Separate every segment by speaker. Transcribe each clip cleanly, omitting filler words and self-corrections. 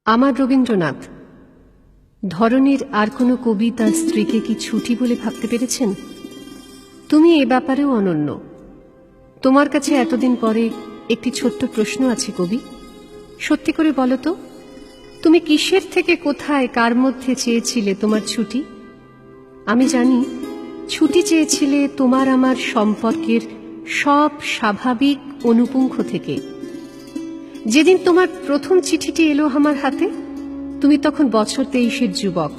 Speaker 1: আমার রবীন্দ্রনাথ ধরনের আর কোনো কবি তার স্ত্রীকে কি ছুটি বলে ভাবতে পেরেছেন? তুমি এ ব্যাপারেও অনন্য। তোমার কাছে এতদিন পরে একটি ছোট্ট প্রশ্ন আছে কবি, সত্যি করে বলো তো, তুমি কিসের থেকে কোথায় কার মধ্যে চেয়েছিলে তোমার ছুটি? আমি জানি ছুটি চেয়েছিলে তোমার আমার সম্পর্কের সব স্বাভাবিক অনুপুঙ্খ থেকে। যেদিন তোমার প্রথম চিঠিটি এলো আমার হাতে, তুমি তখন বছর 23-এর যুবক,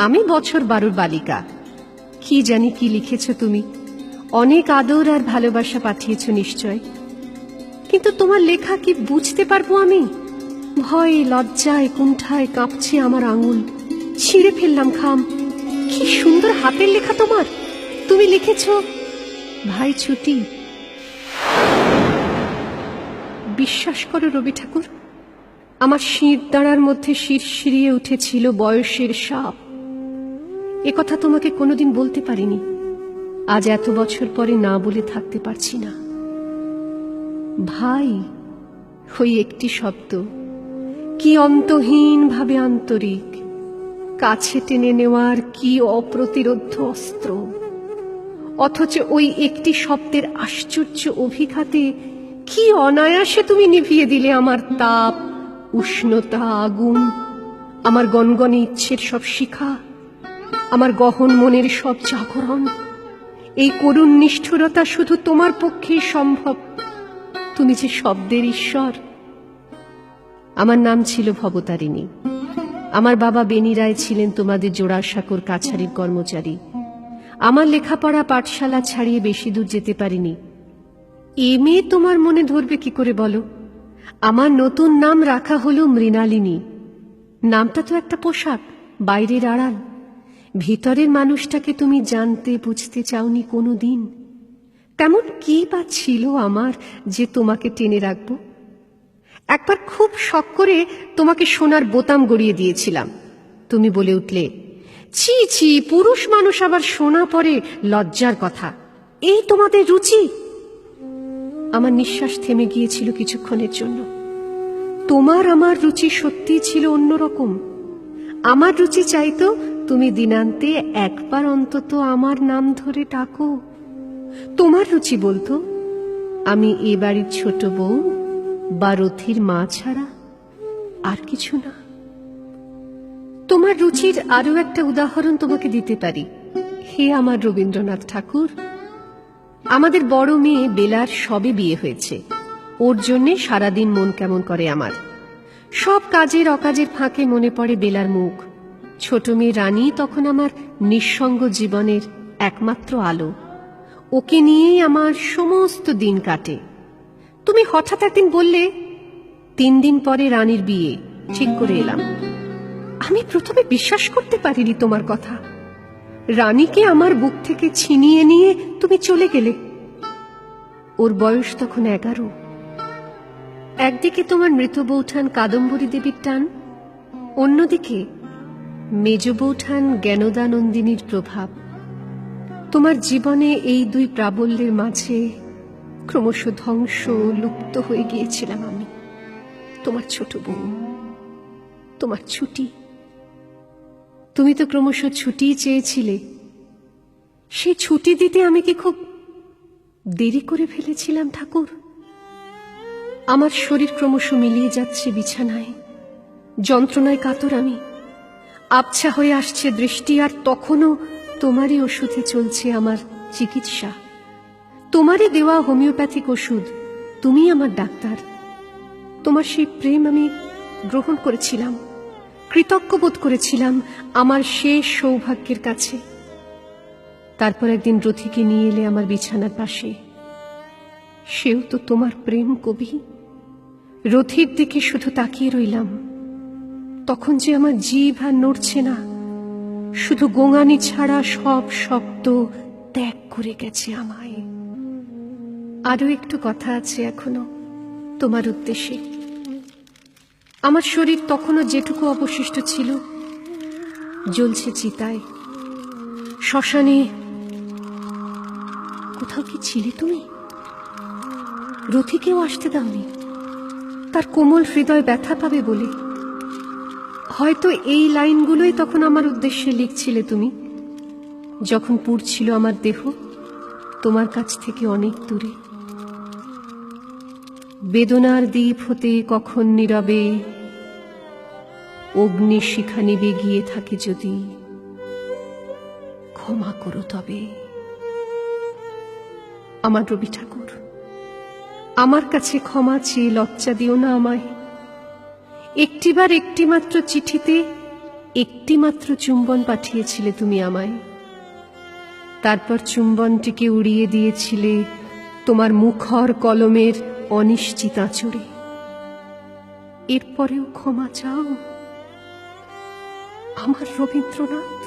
Speaker 1: আমি বছর 12-র বালিকা। কি জানি কি লিখেছ তুমি, অনেক আদর আর ভালোবাসা পাঠিয়েছ নিশ্চয়। কিন্তু তোমার লেখা কি বুঝতে পারবো আমি? ভয়ে লজ্জায় কুণ্ঠায় কাঁপছে আমার আঙুল, ছিঁড়ে ফেললাম খাম। কি সুন্দর হাতের লেখা তোমার! তুমি লিখেছ, ভাই ছুটি। বিশ্বাস করো রবি ঠাকুর, আমার শির দাঁড়ার মধ্যে শিরশিরিয়ে উঠেছিল বয়সের সাপ। একথা তোমাকে কোনোদিন বলতে পারিনি, আজ এত বছর পরে না বলে থাকতে পারছি না। ভাই, ওই একটি শব্দ, কি অন্তহীন ভাবে আন্তরিক, কাছে টেনে নেওয়ার কি অপ্রতিরোধ্য অস্ত্র। অথচ ওই একটি শব্দের আশ্চর্য অভিঘাতে কি অনায়াসে তুমি নিভিয়ে দিলে আমার তাপ, উষ্ণতা, আগুন, আমার গনগনে ইচ্ছের সব শিখা, আমার গহন মনের সব জাগরণ। এই করুণ নিষ্ঠুরতা শুধু তোমার পক্ষেই সম্ভব। তুমি যে শব্দের ঈশ্বর। আমার নাম ছিল ভবতারিণী। আমার বাবা বেনি রায় ছিলেন তোমাদের জোড়াসাঁকোর কাছারির কর্মচারী। আমার লেখাপড়া পাঠশালা ছাড়িয়ে বেশি দূর যেতে পারিনি। এ মেয়ে তোমার মনে ধরবে কি করে বলো? আমার নতুন নাম রাখা হলো মৃণালিনী। নামটা তো একটা পোশাক, বাইরের আড়াল। ভিতরের মানুষটাকে তুমি জানতে বুঝতে চাওনি কোনো দিন। তেমন কি বা ছিল আমার যে তোমাকে টেনে রাখবো? একবার খুব শখ করে তোমাকে সোনার বোতাম গড়িয়ে দিয়েছিলাম। তুমি বলে উঠলে, ছি ছি, পুরুষ মানুষ আবার সোনা পরে, লজ্জার কথা। এই তোমাদের রুচি? আমার নিঃশ্বাস থেমে গিয়েছিল কিছুক্ষণের জন্য। তোমার আমার রুচি সত্যিই ছিল অন্যরকম। আমার রুচি চাইতো তুমি দিনান্তে একবার অন্তত আমার নাম ধরে ডাকো। তোমার রুচি বলতো আমি এ বাড়ির ছোট বউ বা রথির মা ছাড়া আর কিছু না। তোমার রুচির আরো একটা উদাহরণ তোমাকে দিতে পারি। হে আমার রবীন্দ্রনাথ ঠাকুর, আমাদের বড় মেয়ে বেলার সবে বিয়ে হয়েছে। ওর জন্যে সারাদিন মন কেমন করে আমার। সব কাজের অকাজের ফাঁকে মনে পড়ে বেলার মুখ। ছোট মেয়ে রানী তখন আমার নিঃসঙ্গ জীবনের একমাত্র আলো। ওকে নিয়েই আমার সমস্ত দিন কাটে। তুমি হঠাৎ একদিন বললে 3 দিন পরে রানীর বিয়ে ঠিক করে এলাম। আমি প্রথমে বিশ্বাস করতে পারিনি তোমার কথা। রানীকে আমার বুক থেকে ছিনিয়ে নিয়ে তুমি চলে গেলে। ওর বয়স তখন 11। একদিকে তোমার মৃত বৌঠান কাদম্বরী দেবীর টান, অন্যদিকে মেজ বৌঠান জ্ঞানদানন্দিনীর প্রভাব। তোমার জীবনে এই দুই প্রাবল্যের মাঝে ক্রমশ ধ্বংস, লুপ্ত হয়ে গিয়েছিলাম আমি, তোমার ছোট বউ, তোমার ছুটি। তুমি তো ক্রমশ ছুটি চেয়েছিলে। সেই ছুটি দিতে আমি কি খুব দেরি করে ফেলেছিলাম ঠাকুর? আমার শরীর ক্রমশ মিলিয়ে যাচ্ছে বিছানায়, যন্ত্রণায় কাতর আমি। আবছা হয়ে আসছে দৃষ্টি, আর তখনও তোমারই ওষুধে চলছে আমার চিকিৎসা। তোমারই দেওয়া হোমিওপ্যাথিক ওষুধ, তুমি আমার ডাক্তার। তোমার সেই প্রেম আমি গ্রহণ করেছিলাম, কৃতজ্ঞ বোধ করেছিলাম আমার শেষ সৌভাগ্যের কাছে। তারপর একদিন রথিকে নিয়ে এলে আমার বিছানার পাশে। সেও তো তোমার প্রেম কবি। রথির দিকে শুধু তাকিয়ে রইলাম। তখন যে আমার জিভ আর নড়ছে না, শুধু গোঙানি ছাড়া সব শব্দ ত্যাগ করে গেছে আমায়। আরো একটু কথা আছে এখনো তোমার উদ্দেশ্যে। আমার শরীর তখনও যেটুকু অবশিষ্ট ছিল জ্বলছে চিতায়। শ্মশানে কোথাও কি ছিলে তুমি? রথিকেও আসতে দাওনি, তার কোমল হৃদয় ব্যথা পাবে বলে। হয়তো এই লাইনগুলোই তখন আমার উদ্দেশ্যে লিখছিলে তুমি, যখন পুড়ছিল আমার দেহ তোমার কাছ থেকে অনেক দূরে। বেদনার দ্বীপ হতে কখন নীরবে অগ্নিশিখা নিবে গিয়ে থাকে যদি, ক্ষমা করো তবে। আমার রবি ঠাকুর, আমার কাছে ক্ষমা চেয়ে লজ্জা দিও না আমায়। একটিবার একটিমাত্র চিঠিতে একটিমাত্র চুম্বন পাঠিয়েছিলে তুমি আমায়, তারপর চুম্বনটিকে উড়িয়ে দিয়েছিলে তোমার মুখর কলমের অনিশ্চিত আঁচড়ে। এরপরেও ক্ষমা চাও আমার রবীন্দ্রনাথ।